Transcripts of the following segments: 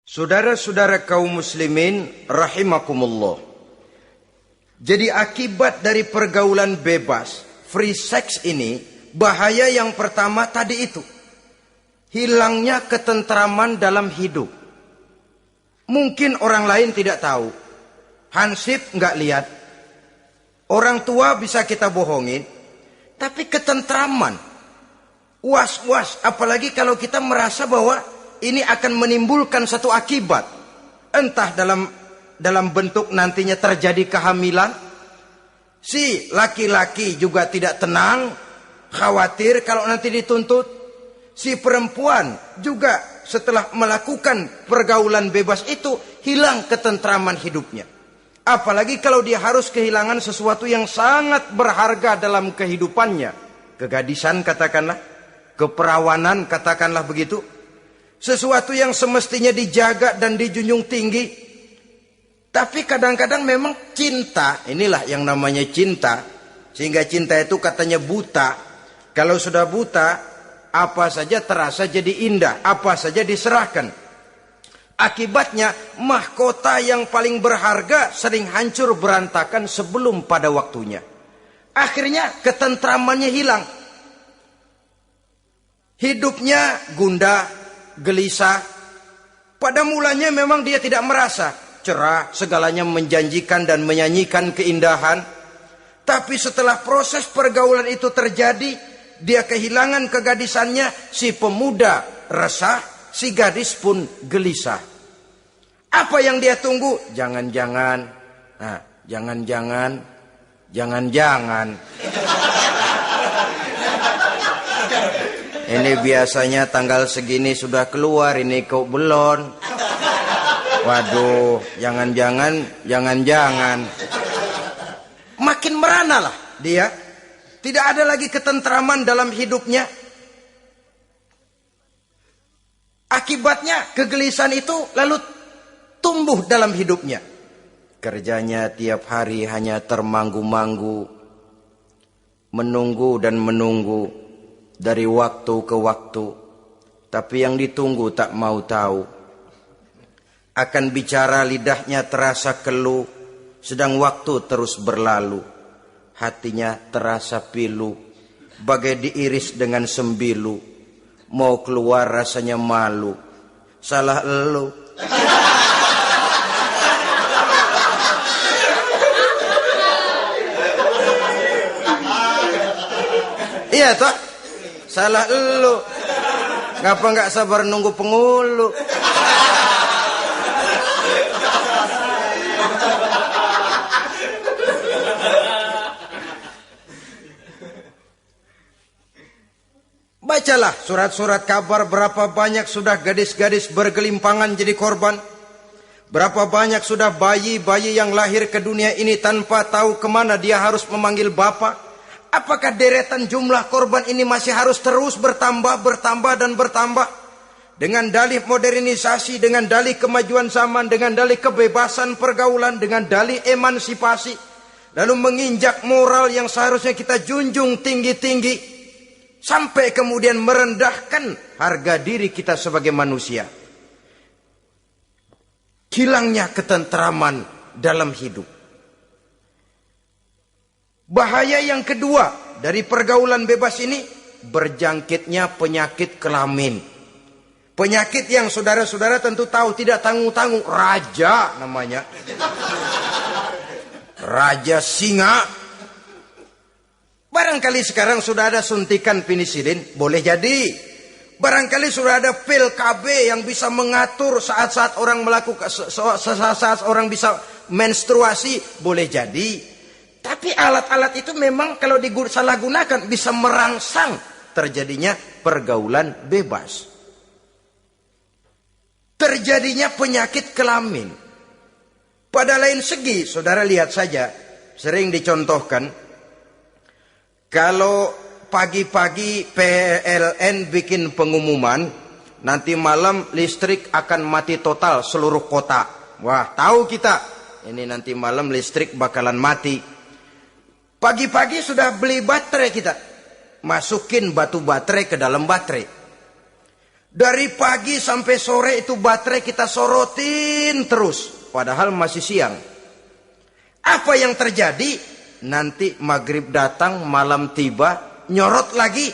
Saudara-saudara kaum muslimin rahimakumullah. Jadi akibat dari pergaulan bebas, free sex ini, bahaya yang pertama tadi itu. Hilangnya ketentraman dalam hidup. Mungkin orang lain tidak tahu. Hansip nggak lihat. Orang tua bisa kita bohongin. Tapi ketentraman. Was-was. Apalagi kalau kita merasa bahwa ini akan menimbulkan satu akibat. Entah dalam bentuk nantinya terjadi kehamilan. Si laki-laki juga tidak tenang. Khawatir kalau nanti dituntut. Si perempuan juga setelah melakukan pergaulan bebas itu hilang ketentraman hidupnya. Apalagi kalau dia harus kehilangan sesuatu yang sangat berharga dalam kehidupannya. Kegadisan katakanlah. Keperawanan katakanlah begitu. Sesuatu yang semestinya dijaga dan dijunjung tinggi. Tapi kadang-kadang memang cinta. Inilah yang namanya cinta. Sehingga cinta itu katanya buta. Kalau sudah buta, apa saja terasa jadi indah. Apa saja diserahkan. Akibatnya mahkota yang paling berharga sering hancur berantakan sebelum pada waktunya. Akhirnya ketentramannya hilang. Hidupnya gundah, gelisah. Pada mulanya memang dia tidak merasa cerah, segalanya menjanjikan dan menyanyikan keindahan. Tapi setelah proses pergaulan itu terjadi, dia kehilangan kegadisannya, si pemuda resah, si gadis pun gelisah. Apa yang dia tunggu? Jangan-jangan. Nah, jangan-jangan. Ini biasanya tanggal segini sudah keluar, ini kok belum. Waduh, jangan-jangan. Makin merana lah dia. Tidak ada lagi ketentraman dalam hidupnya. Akibatnya kegelisahan itu lalu tumbuh dalam hidupnya. Kerjanya tiap hari hanya termanggu-manggu. Menunggu dan menunggu. Dari waktu ke waktu. Tapi yang ditunggu tak mau tahu. Akan bicara lidahnya terasa keluh. Sedang waktu terus berlalu. Hatinya terasa pilu. Bagai diiris dengan sembilu. Mau keluar rasanya malu. Salah elu. Iya toh? Salah elu. Ngapa nggak sabar nunggu penghulu? Bacalah surat-surat kabar berapa banyak sudah gadis-gadis bergelimpangan jadi korban. Berapa banyak sudah bayi-bayi yang lahir ke dunia ini tanpa tahu kemana dia harus memanggil bapak. Apakah deretan jumlah korban ini masih harus terus bertambah dan bertambah? Dengan dalih modernisasi, dengan dalih kemajuan zaman, dengan dalih kebebasan pergaulan, dengan dalih emansipasi. Lalu menginjak moral yang seharusnya kita junjung tinggi-tinggi. Sampai kemudian merendahkan harga diri kita sebagai manusia. Hilangnya ketentraman dalam hidup. Bahaya yang kedua dari pergaulan bebas ini, berjangkitnya penyakit kelamin. Penyakit yang saudara-saudara tentu tahu, tidak tanggung-tanggung. Raja namanya. Raja singa. Barangkali sekarang sudah ada suntikan penisilin, boleh jadi. Barangkali sudah ada pil KB yang bisa mengatur saat-saat orang melakukan, saat orang bisa menstruasi, boleh jadi. Tapi alat-alat itu memang kalau disalahgunakan bisa merangsang terjadinya pergaulan bebas. Terjadinya penyakit kelamin. Pada lain segi, saudara lihat saja, sering dicontohkan, kalau pagi-pagi PLN bikin pengumuman, nanti malam listrik akan mati total seluruh kota. Wah, tahu kita, ini nanti malam listrik bakalan mati. Pagi-pagi sudah beli baterai kita. Masukin batu baterai ke dalam baterai. Dari pagi sampai sore itu baterai kita sorotin terus. Padahal masih siang. Apa yang terjadi? Nanti maghrib datang, malam tiba, nyorot lagi.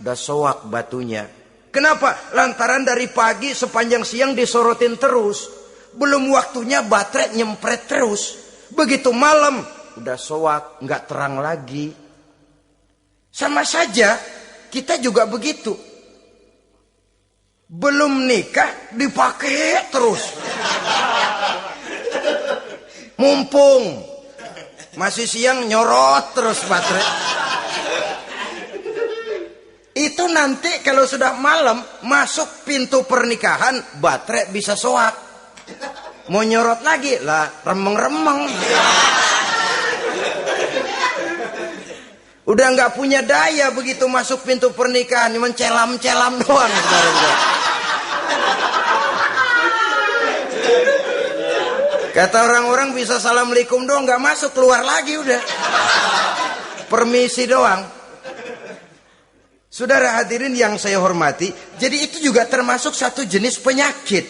Udah soak batunya. Kenapa? Lantaran dari pagi sepanjang siang disorotin terus. Belum waktunya baterai nyempret terus. Begitu malam, udah soak, nggak terang lagi. Sama saja, kita juga begitu. Belum nikah, dipakai terus. Mumpung masih siang, nyorot terus baterai. Itu nanti kalau sudah malam, masuk pintu pernikahan, baterai bisa soak. Mau nyorot lagi, lah remeng-remeng. Udah nggak punya daya begitu masuk pintu pernikahan, mencelam-celam doang. Kata orang-orang bisa assalamualaikum doang, nggak masuk, keluar lagi udah. Permisi doang. Saudara hadirin yang saya hormati, jadi itu juga termasuk satu jenis penyakit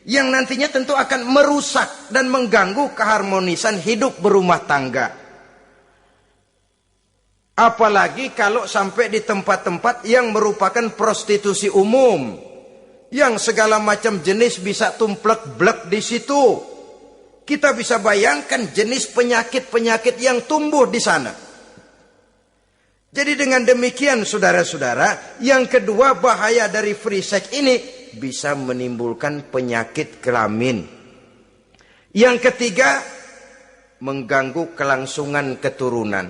yang nantinya tentu akan merusak dan mengganggu keharmonisan hidup berumah tangga. Apalagi kalau sampai di tempat-tempat yang merupakan prostitusi umum, yang segala macam jenis bisa tumplek-blek di situ. Kita bisa bayangkan jenis penyakit-penyakit yang tumbuh di sana. Jadi dengan demikian saudara-saudara, yang kedua bahaya dari free sex ini bisa menimbulkan penyakit kelamin. Yang ketiga, mengganggu kelangsungan keturunan.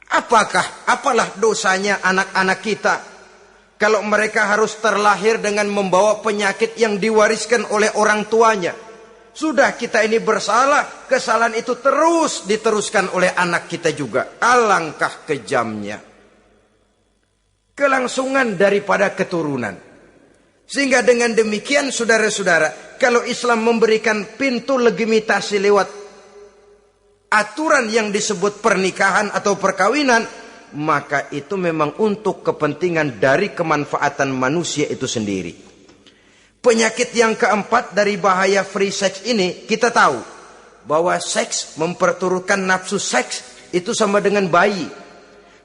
Apalah dosanya anak-anak kita kalau mereka harus terlahir dengan membawa penyakit yang diwariskan oleh orang tuanya? Sudah kita ini bersalah, kesalahan itu terus diteruskan oleh anak kita juga. Alangkah kejamnya kelangsungan daripada keturunan. Sehingga dengan demikian saudara-saudara, kalau Islam memberikan pintu legitimasi lewat aturan yang disebut pernikahan atau perkawinan, maka itu memang untuk kepentingan dari kemanfaatan manusia itu sendiri. Penyakit yang keempat dari bahaya free sex ini, kita tahu bahwa seks memperturutkan nafsu seks itu sama dengan bayi.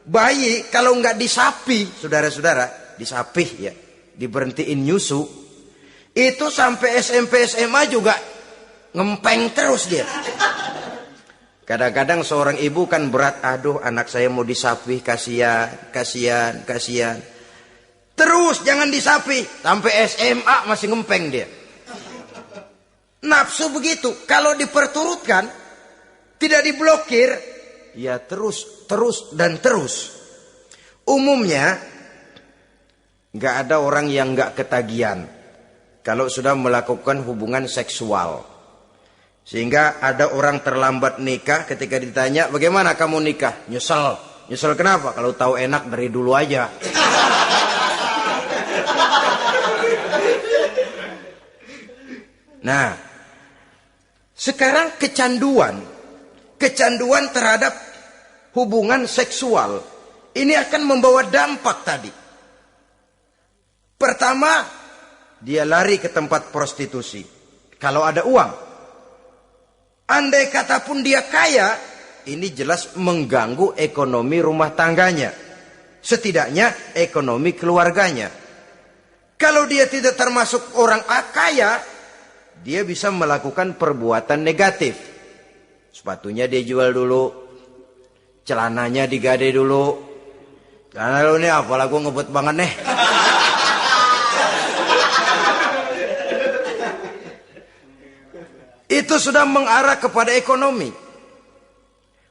Bayi kalau nggak disapi, saudara-saudara, disapih ya, diberhentiin nyusu, itu sampai SMP SMA juga ngempeng terus dia. Kadang-kadang seorang ibu kan berat, aduh anak saya mau disapih, kasihan. Terus jangan disapi, sampai SMA masih ngempeng dia. Nafsu begitu, kalau diperturutkan, tidak diblokir, ya terus dan terus. Umumnya nggak ada orang yang nggak ketagihan kalau sudah melakukan hubungan seksual. Sehingga ada orang terlambat nikah, ketika ditanya, bagaimana kamu nikah? Nyesel. Nyesel kenapa? Kalau tahu enak dari dulu aja. Nah, sekarang kecanduan terhadap hubungan seksual ini akan membawa dampak tadi. Pertama, dia lari ke tempat prostitusi. Kalau ada uang. Andai kata pun dia kaya, ini jelas mengganggu ekonomi rumah tangganya. Setidaknya ekonomi keluarganya. Kalau dia tidak termasuk orang kaya, dia bisa melakukan perbuatan negatif. Sepatunya dia jual dulu, celananya digade dulu. Celana lu nih apalah gue ngebut banget nih. Itu sudah mengarah kepada ekonomi.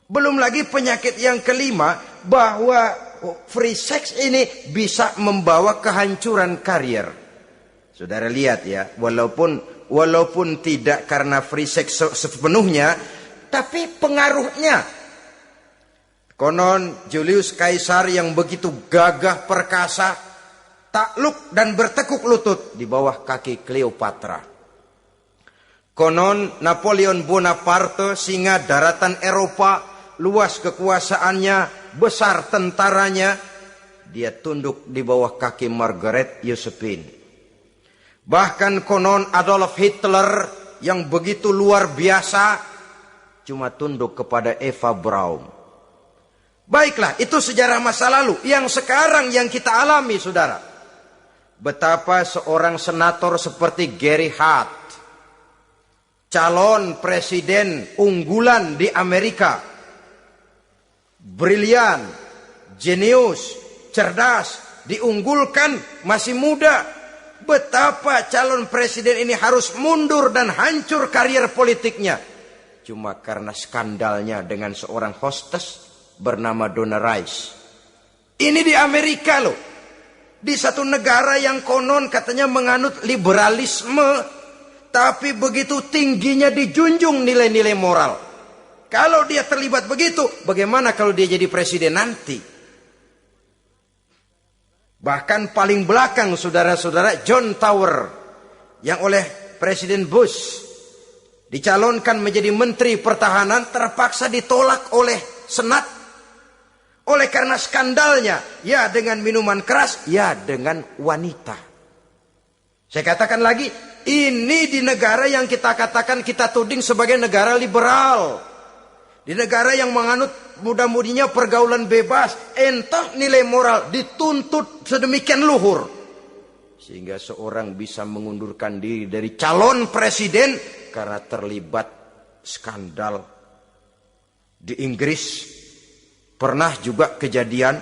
Belum lagi penyakit yang kelima, bahwa free sex ini bisa membawa kehancuran karier. Saudara lihat ya, walaupun tidak karena free sex sepenuhnya, tapi pengaruhnya. Konon Julius Caesar yang begitu gagah perkasa, takluk dan bertekuk lutut di bawah kaki Cleopatra. Konon Napoleon Bonaparte, singa daratan Eropa, luas kekuasaannya, besar tentaranya, dia tunduk di bawah kaki Margaret Josephine. Bahkan konon Adolf Hitler yang begitu luar biasa cuma tunduk kepada Eva Braun. Baiklah, itu sejarah masa lalu. Yang sekarang yang kita alami, saudara. Betapa seorang senator seperti Gary Hart, calon presiden unggulan di Amerika, brilian, jenius, cerdas, diunggulkan, masih muda. Betapa calon presiden ini harus mundur dan hancur karier politiknya cuma karena skandalnya dengan seorang hostess bernama Donna Rice. Ini di Amerika loh, di satu negara yang konon katanya menganut liberalisme, tapi begitu tingginya dijunjung nilai-nilai moral. Kalau dia terlibat begitu, bagaimana kalau dia jadi presiden nanti? Bahkan paling belakang, saudara-saudara, John Tower yang oleh Presiden Bush dicalonkan menjadi Menteri Pertahanan terpaksa ditolak oleh Senat oleh karena skandalnya, ya dengan minuman keras, ya dengan wanita. Saya katakan lagi, ini di negara yang kita katakan, kita tuding sebagai negara liberal, di negara yang menganut mudah-mudinya pergaulan bebas, entah nilai moral dituntut sedemikian luhur sehingga seorang bisa mengundurkan diri dari calon presiden karena terlibat skandal. Di Inggris pernah juga kejadian,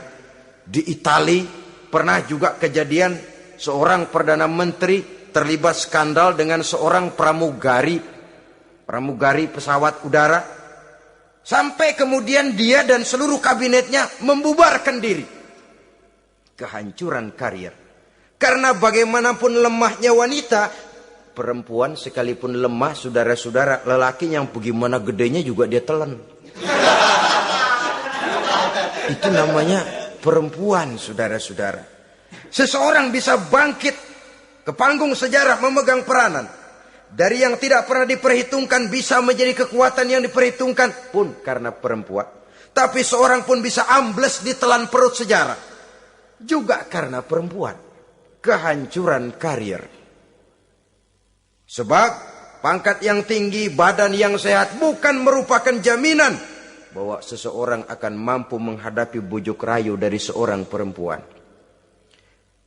di Italia pernah juga kejadian, seorang perdana menteri terlibat skandal dengan seorang pramugari pesawat udara. Sampai kemudian dia dan seluruh kabinetnya membubarkan diri. Kehancuran karier. Karena bagaimanapun lemahnya wanita, perempuan sekalipun lemah, saudara-saudara, lelaki yang bagaimana gedenya juga dia telan. Itu namanya perempuan, saudara-saudara. Seseorang bisa bangkit ke panggung sejarah memegang peranan. Dari yang tidak pernah diperhitungkan bisa menjadi kekuatan yang diperhitungkan pun karena perempuan. Tapi seorang pun bisa ambles di telan perut sejarah juga karena perempuan. Kehancuran karier. Sebab pangkat yang tinggi, badan yang sehat bukan merupakan jaminan bahwa seseorang akan mampu menghadapi bujuk rayu dari seorang perempuan.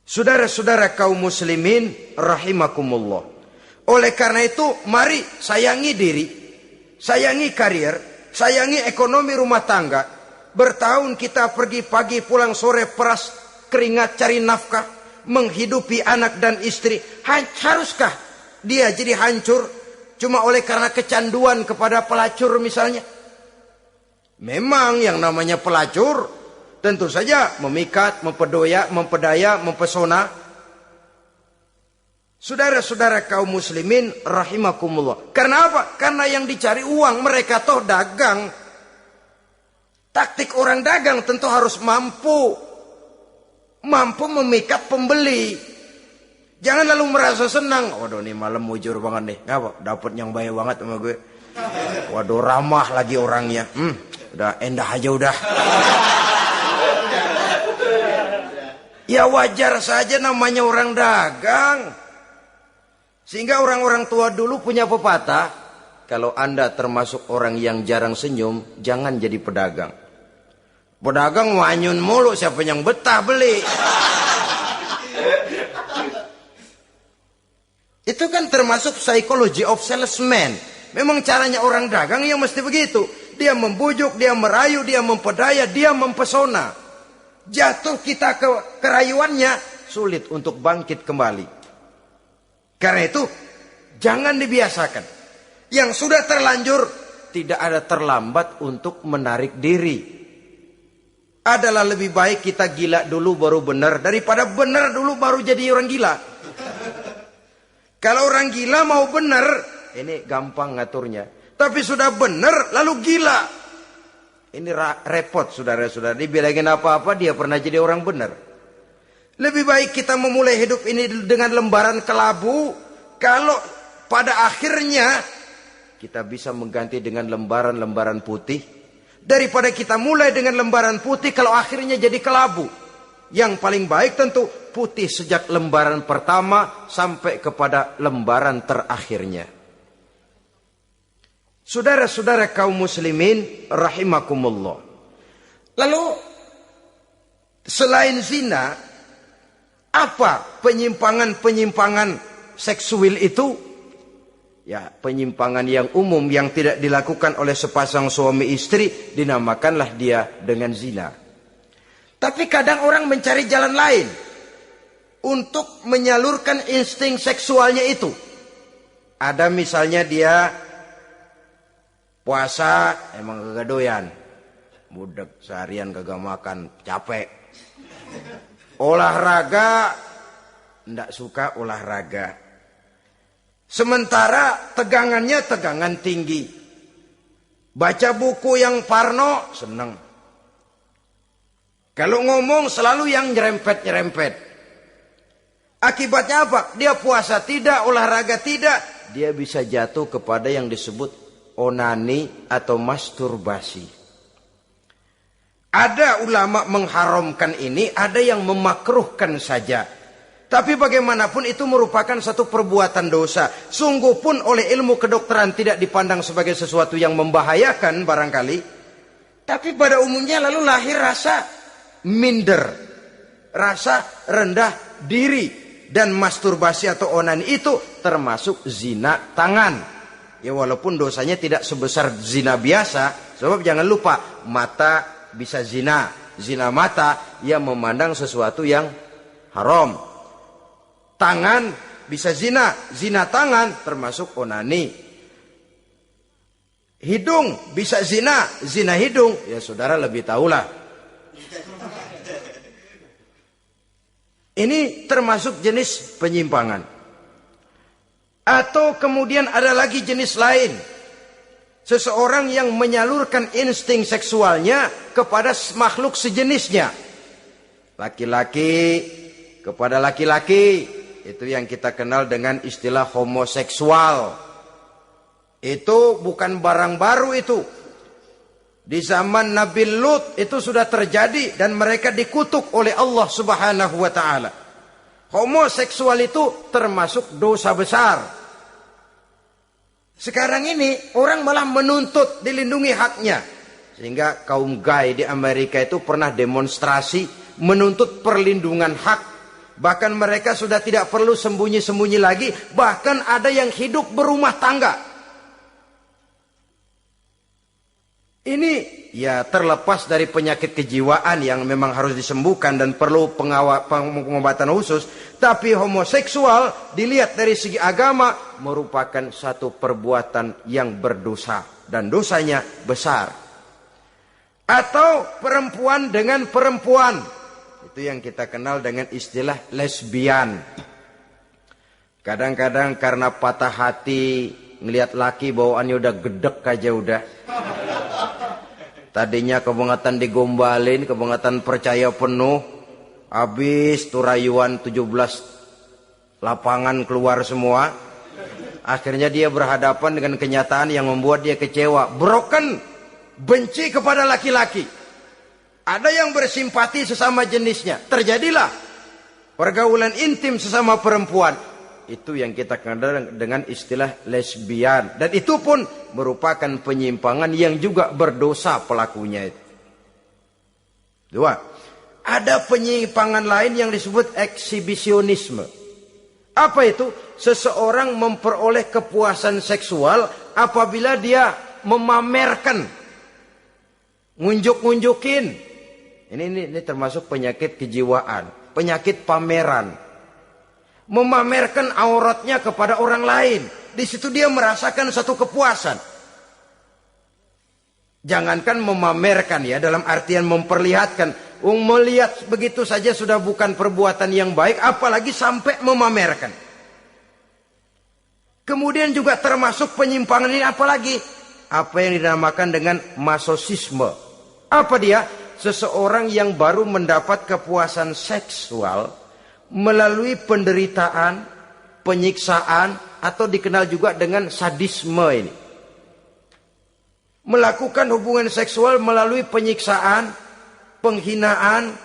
Saudara-saudara kaum muslimin rahimakumullah. Oleh karena itu, mari sayangi diri, sayangi karier, sayangi ekonomi rumah tangga. Bertahun kita pergi pagi pulang sore peras keringat cari nafkah, menghidupi anak dan istri. Haruskah dia jadi hancur cuma oleh karena kecanduan kepada pelacur misalnya? Memang yang namanya pelacur tentu saja memikat, mempedaya, mempesona. Saudara-saudara kaum muslimin rahimakumullah. Karena apa? Karena yang dicari uang, mereka toh dagang. Taktik orang dagang tentu harus mampu memikat pembeli. Jangan lalu merasa senang. Waduh, nih malam mujur banget nih. Ngapa? Dapat yang baik banget sama gue. Waduh, ramah lagi orangnya. Udah endah aja udah. Ya wajar saja namanya orang dagang. Sehingga orang-orang tua dulu punya pepatah, kalau Anda termasuk orang yang jarang senyum, jangan jadi pedagang. Pedagang wanyun mulu, siapa yang betah beli? Itu kan termasuk psychology of salesman. Memang caranya orang dagang yang mesti begitu. Dia membujuk, dia merayu, dia mempedaya, dia mempesona. Jatuh kita ke kerayuannya, sulit untuk bangkit kembali. Karena itu, jangan dibiasakan. Yang sudah terlanjur, tidak ada terlambat untuk menarik diri. Adalah lebih baik kita gila dulu baru benar, daripada benar dulu baru jadi orang gila. Kalau orang gila mau benar, ini gampang ngaturnya. Tapi sudah benar, lalu gila. Ini repot, saudara-saudara. Dibilangin apa-apa, dia pernah jadi orang benar. Lebih baik kita memulai hidup ini dengan lembaran kelabu. Kalau pada akhirnya kita bisa mengganti dengan lembaran-lembaran putih. Daripada kita mulai dengan lembaran putih kalau akhirnya jadi kelabu. Yang paling baik tentu putih sejak lembaran pertama sampai kepada lembaran terakhirnya. Saudara-saudara kaum muslimin rahimakumullah. Lalu selain zina, apa penyimpangan-penyimpangan seksual itu? Ya, penyimpangan yang umum yang tidak dilakukan oleh sepasang suami istri dinamakanlah dia dengan zina. Tapi kadang orang mencari jalan lain untuk menyalurkan insting seksualnya itu. Ada misalnya dia puasa emang kagak doyan, budak seharian kagak makan, capek. Olahraga ndak suka olahraga. Sementara tegangannya tegangan tinggi. Baca buku yang parno seneng. Kalau ngomong selalu yang nyerempet-nyerempet. Akibatnya apa? Dia puasa tidak, olahraga tidak. Dia bisa jatuh kepada yang disebut onani atau masturbasi. Ada ulama mengharamkan ini, ada yang memakruhkan saja. Tapi bagaimanapun itu merupakan satu perbuatan dosa. Sungguh pun oleh ilmu kedokteran tidak dipandang sebagai sesuatu yang membahayakan barangkali. Tapi pada umumnya lalu lahir rasa minder, rasa rendah diri, dan masturbasi atau onani itu termasuk zina tangan. Ya walaupun dosanya tidak sebesar zina biasa, sebab jangan lupa mata bisa zina, zina mata yang memandang sesuatu yang haram. Tangan bisa zina, zina tangan termasuk onani. Hidung bisa zina, zina hidung, ya saudara lebih tahulah. Ini termasuk jenis penyimpangan. Atau kemudian ada lagi jenis lain. Seseorang yang menyalurkan insting seksualnya kepada makhluk sejenisnya. Laki-laki kepada laki-laki. Itu yang kita kenal dengan istilah homoseksual. Itu bukan barang baru itu. Di zaman Nabi Lut itu sudah terjadi dan mereka dikutuk oleh Allah Subhanahu wa taala. Homoseksual itu termasuk dosa besar. Sekarang ini orang malah menuntut dilindungi haknya. Sehingga kaum gay di Amerika itu pernah demonstrasi menuntut perlindungan hak. Bahkan mereka sudah tidak perlu sembunyi-sembunyi lagi. Bahkan ada yang hidup berumah tangga. Ini ya terlepas dari penyakit kejiwaan yang memang harus disembuhkan dan perlu pengobatan khusus. Tapi homoseksual dilihat dari segi agama merupakan satu perbuatan yang berdosa. Dan dosanya besar. Atau perempuan dengan perempuan. Itu yang kita kenal dengan istilah lesbian. Kadang-kadang karena patah hati ngelihat laki bawaannya udah gedek aja udah. Tadinya kebangatan digombalin, kebangatan percaya penuh. Habis turayuan 17 lapangan keluar semua. Akhirnya dia berhadapan dengan kenyataan yang membuat dia kecewa. Broken, benci kepada laki-laki. Ada yang bersimpati sesama jenisnya. Terjadilah pergaulan intim sesama perempuan. Itu yang kita kenal dengan istilah lesbian. Dan itu pun merupakan penyimpangan yang juga berdosa pelakunya itu. Dua. Ada penyimpangan lain yang disebut eksibisionisme. Apa itu? Seseorang memperoleh kepuasan seksual apabila dia memamerkan. Ngunjuk-ngunjukin. Ini termasuk penyakit kejiwaan. Penyakit pameran. Memamerkan auratnya kepada orang lain. Di situ dia merasakan satu kepuasan. Jangankan memamerkan ya, dalam artian memperlihatkan. Melihat begitu saja sudah bukan perbuatan yang baik, apalagi sampai memamerkan. Kemudian juga termasuk penyimpangan ini apalagi? Apa yang dinamakan dengan masochisme. Apa dia? Seseorang yang baru mendapat kepuasan seksual melalui penderitaan, penyiksaan, atau dikenal juga dengan sadisme ini. Melakukan hubungan seksual melalui penyiksaan, penghinaan,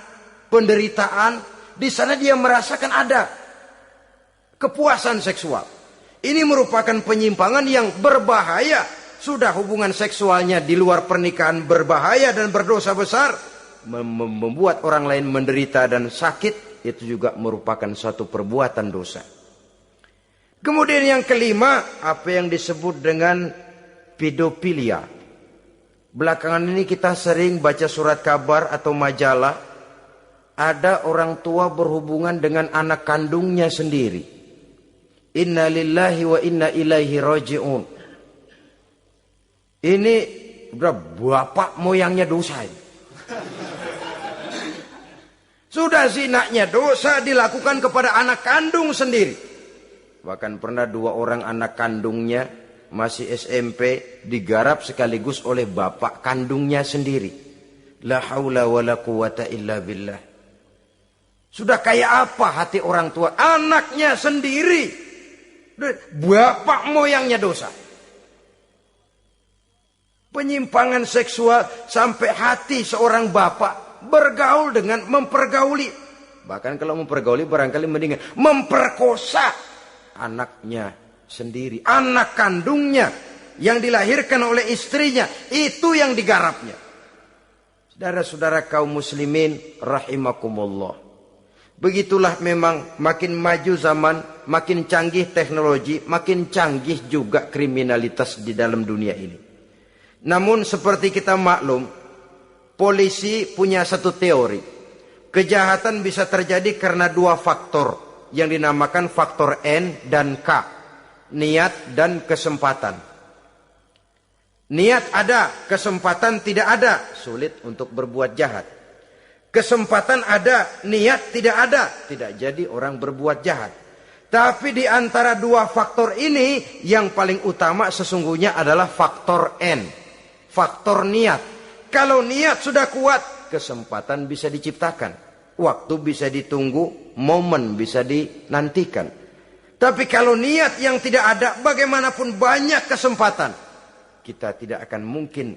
penderitaan. Di sana dia merasakan ada kepuasan seksual. Ini merupakan penyimpangan yang berbahaya. Sudah hubungan seksualnya di luar pernikahan berbahaya dan berdosa besar. Membuat orang lain menderita dan sakit, itu juga merupakan suatu perbuatan dosa. Kemudian yang kelima, apa yang disebut dengan pedofilia. Belakangan ini kita sering baca surat kabar atau majalah, ada orang tua berhubungan dengan anak kandungnya sendiri. Inna lillahi wa inna ilaihi raji'un. Ini udah bapak moyangnya dosa ini. Sudah zinanya dosa dilakukan kepada anak kandung sendiri. Bahkan pernah 2 orang anak kandungnya masih SMP digarap sekaligus oleh bapak kandungnya sendiri. La haula wa la quwata illa billah. Sudah kayak apa hati orang tua? Anaknya sendiri. Bapak moyangnya dosa. Penyimpangan seksual sampai hati seorang bapak bergaul dengan mempergauli. Bahkan kalau mempergauli barangkali mendingan memperkosa anaknya sendiri. Anak kandungnya yang dilahirkan oleh istrinya. Itu yang digarapnya. Saudara-saudara kaum muslimin rahimakumullah. Begitulah memang makin maju zaman, makin canggih teknologi, makin canggih juga kriminalitas di dalam dunia ini. Namun seperti kita maklum, polisi punya satu teori. Kejahatan bisa terjadi karena 2 faktor yang dinamakan faktor N dan K. Niat dan kesempatan. Niat ada, kesempatan tidak ada, sulit untuk berbuat jahat. Kesempatan ada, niat tidak ada, tidak jadi orang berbuat jahat. Tapi di antara 2 faktor ini, yang paling utama sesungguhnya adalah faktor N. Faktor niat. Kalau niat sudah kuat, kesempatan bisa diciptakan. Waktu bisa ditunggu, momen bisa dinantikan. Tapi kalau niat yang tidak ada, bagaimanapun banyak kesempatan, kita tidak akan mungkin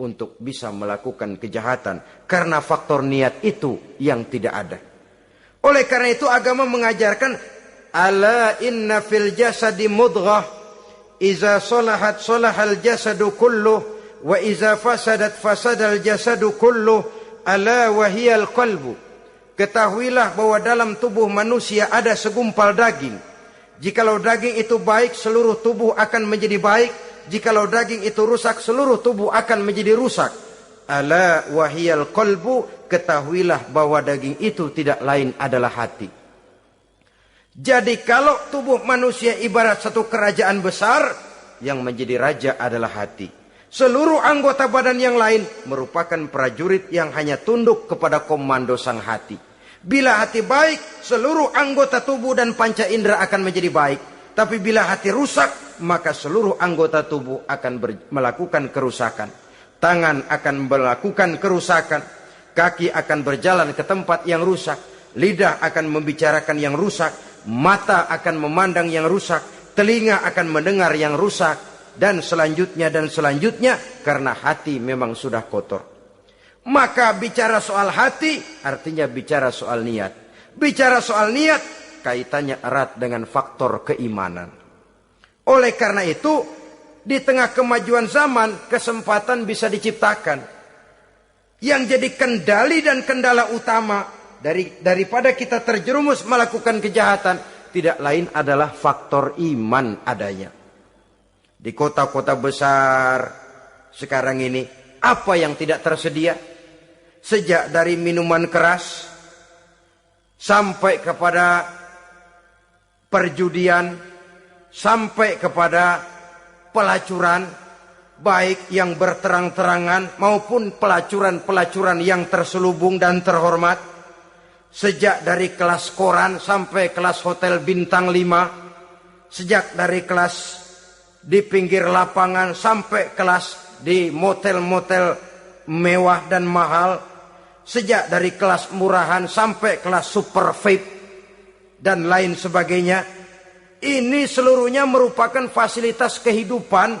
untuk bisa melakukan kejahatan. Karena faktor niat itu yang tidak ada. Oleh karena itu agama mengajarkan, ala inna fil jasadi mudghah, iza solahat solahal jasadu kulluh, wa iza fasadat fasadal jasadu kulluh, ala wahiyal qalbu. Ketahuilah bahwa dalam tubuh manusia ada segumpal daging. Jikalau daging itu baik, seluruh tubuh akan menjadi baik. Jikalau daging itu rusak, seluruh tubuh akan menjadi rusak. Ala wahiyal qalbu, ketahuilah bahwa daging itu tidak lain adalah hati. Jadi kalau tubuh manusia ibarat satu kerajaan besar, yang menjadi raja adalah hati. Seluruh anggota badan yang lain merupakan prajurit yang hanya tunduk kepada komando sang hati. Bila hati baik, seluruh anggota tubuh dan panca indera akan menjadi baik. Tapi bila hati rusak, maka seluruh anggota tubuh akan melakukan kerusakan. Tangan akan melakukan kerusakan. Kaki akan berjalan ke tempat yang rusak. Lidah akan membicarakan yang rusak. Mata akan memandang yang rusak. Telinga akan mendengar yang rusak. Dan selanjutnya karena hati memang sudah kotor. Maka bicara soal hati artinya bicara soal niat. Bicara soal niat kaitannya erat dengan faktor keimanan. Oleh karena itu di tengah kemajuan zaman kesempatan bisa diciptakan. Yang jadi kendali dan kendala utama daripada kita terjerumus melakukan kejahatan tidak lain adalah faktor iman adanya. Di kota-kota besar sekarang ini, apa yang tidak tersedia? Sejak dari minuman keras, sampai kepada perjudian, sampai kepada pelacuran, baik yang berterang-terangan maupun pelacuran-pelacuran yang terselubung dan terhormat. Sejak dari kelas koran sampai kelas hotel bintang 5, sejak dari kelas di pinggir lapangan sampai kelas di motel-motel mewah dan mahal, sejak dari kelas murahan sampai kelas super VIP dan lain sebagainya. Ini seluruhnya merupakan fasilitas kehidupan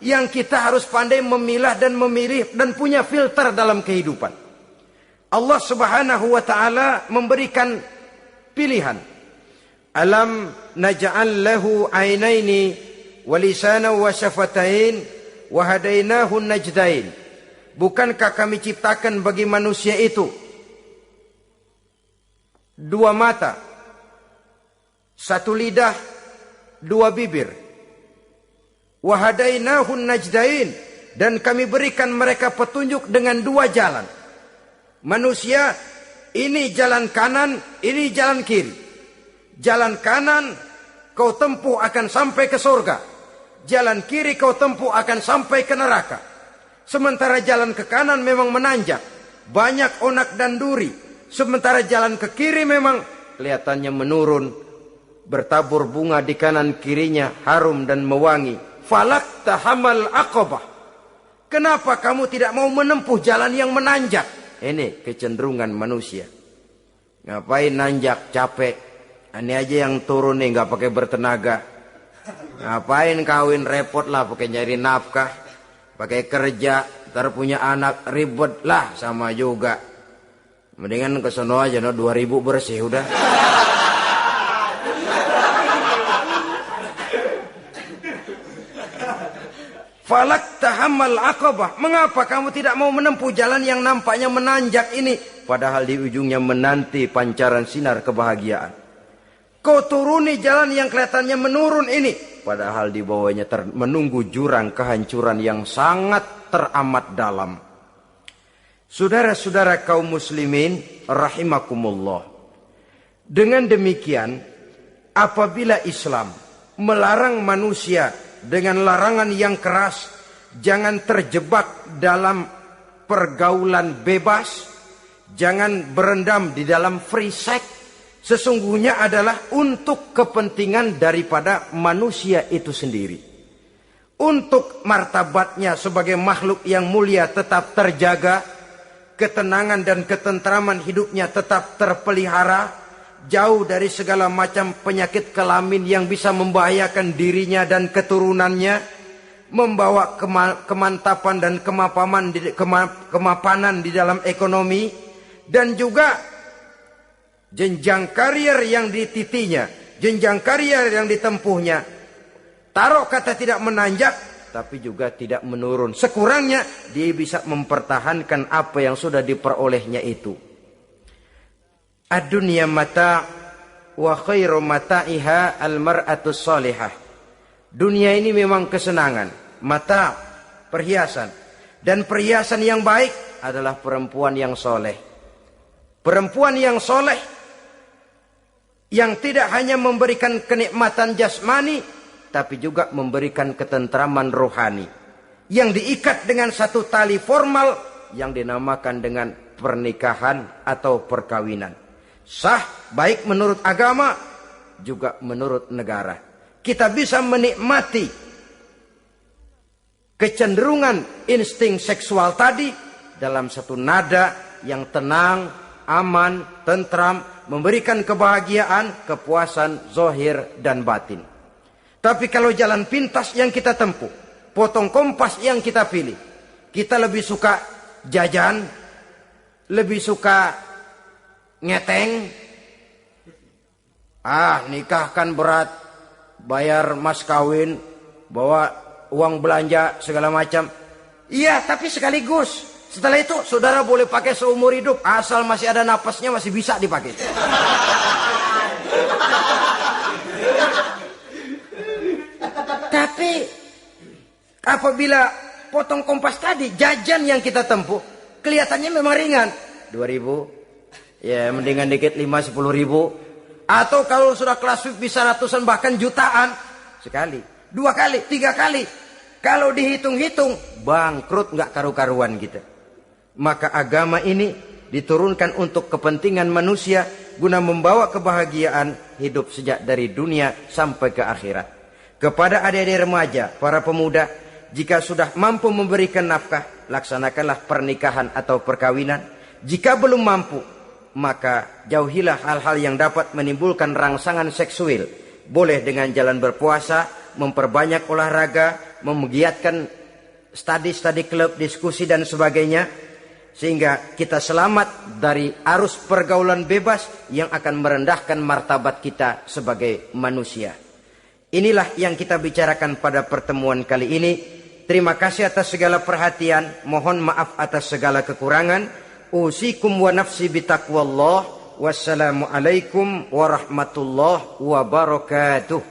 yang kita harus pandai memilah dan memilih dan punya filter dalam kehidupan. Allah Subhanahu wa taala memberikan pilihan. Alam naj'al lahu 'ainaini wa lisanan wa syafatain wa hadainahu najdain. Bukankah kami ciptakan bagi manusia itu dua mata, satu lidah, dua bibir. Wa hadainahu najdain, dan kami berikan mereka petunjuk dengan dua jalan. Manusia, ini jalan kanan, ini jalan kiri. Jalan kanan kau tempuh akan sampai ke surga. Jalan kiri kau tempuh akan sampai ke neraka. Sementara jalan ke kanan memang menanjak, banyak onak dan duri. Sementara jalan ke kiri memang kelihatannya menurun, bertabur bunga di kanan kirinya, harum dan mewangi. Falak tahamal aqabah. Kenapa kamu tidak mau menempuh jalan yang menanjak? Ini kecenderungan manusia. Ngapain nanjak, capek. Ini aja yang turun nih nggak pakai bertenaga. Ngapain kawin, repot lah pakai nyari nafkah, pakai kerja, ntar punya anak ribet lah, sama juga. Mendingan ke sono aja, 2000 bersih udah. Falak tahammal aqabah. Mengapa kamu tidak mau menempuh jalan yang nampaknya menanjak ini, padahal di ujungnya menanti pancaran sinar kebahagiaan? Kau turuni jalan yang kelihatannya menurun ini, padahal di bawahnya menunggu jurang kehancuran yang sangat teramat dalam. Saudara-saudara kaum muslimin rahimakumullah. Dengan demikian, apabila Islam melarang manusia dengan larangan yang keras, jangan terjebak dalam pergaulan bebas, jangan berendam di dalam free sex, sesungguhnya adalah untuk kepentingan daripada manusia itu sendiri. Untuk martabatnya sebagai makhluk yang mulia tetap terjaga, ketenangan dan ketentraman hidupnya tetap terpelihara, jauh dari segala macam penyakit kelamin yang bisa membahayakan dirinya dan keturunannya, membawa kemantapan dan kemapanan di dalam ekonomi, dan juga jenjang karier yang dititinya, jenjang karier yang ditempuhnya. Taruh kata tidak menanjak, tapi juga tidak menurun. Sekurangnya dia bisa mempertahankan apa yang sudah diperolehnya itu. Ad-dunya mata' wa khairu mata'iha al-mar'atus salihah. Dunia ini memang kesenangan, mata', perhiasan. Dan perhiasan yang baik adalah perempuan yang soleh. Perempuan yang soleh yang tidak hanya memberikan kenikmatan jasmani, tapi juga memberikan ketentraman rohani, yang diikat dengan satu tali formal yang dinamakan dengan pernikahan atau perkawinan. Sah baik menurut agama juga menurut negara. Kita bisa menikmati kecenderungan insting seksual tadi dalam satu nada yang tenang, aman, tentram, memberikan kebahagiaan, kepuasan zahir dan batin. Tapi kalau jalan pintas yang kita tempuh, potong kompas yang kita pilih, kita lebih suka jajan, lebih suka ngeteng. Nikah kan berat, bayar mas kawin, bawa uang belanja segala macam. Iya, tapi sekaligus. Setelah itu saudara boleh pakai seumur hidup, asal masih ada napasnya masih bisa dipakai. Tapi apabila potong kompas tadi, jajan yang kita tempuh kelihatannya memang ringan, 2000, ya mendingan dikit 5-10 ribu. Atau kalau sudah kelas VIP bisa ratusan bahkan jutaan. Sekali, 2 kali, 3 kali. Kalau dihitung-hitung bangkrut nggak karu-karuan kita. Maka agama ini diturunkan untuk kepentingan manusia, guna membawa kebahagiaan hidup sejak dari dunia sampai ke akhirat. Kepada adik-adik remaja, para pemuda, jika sudah mampu memberikan nafkah, laksanakanlah pernikahan atau perkawinan. Jika belum mampu, maka jauhilah hal-hal yang dapat menimbulkan rangsangan seksual. Boleh dengan jalan berpuasa, memperbanyak olahraga, menggiatkan studi-studi klub, diskusi dan sebagainya. Sehingga kita selamat dari arus pergaulan bebas yang akan merendahkan martabat kita sebagai manusia. Inilah yang kita bicarakan pada pertemuan kali ini. Terima kasih atas segala perhatian. Mohon maaf atas segala kekurangan. Usikum wa nafsi bitaqwallah. Wassalamualaikum warahmatullahi wabarakatuh.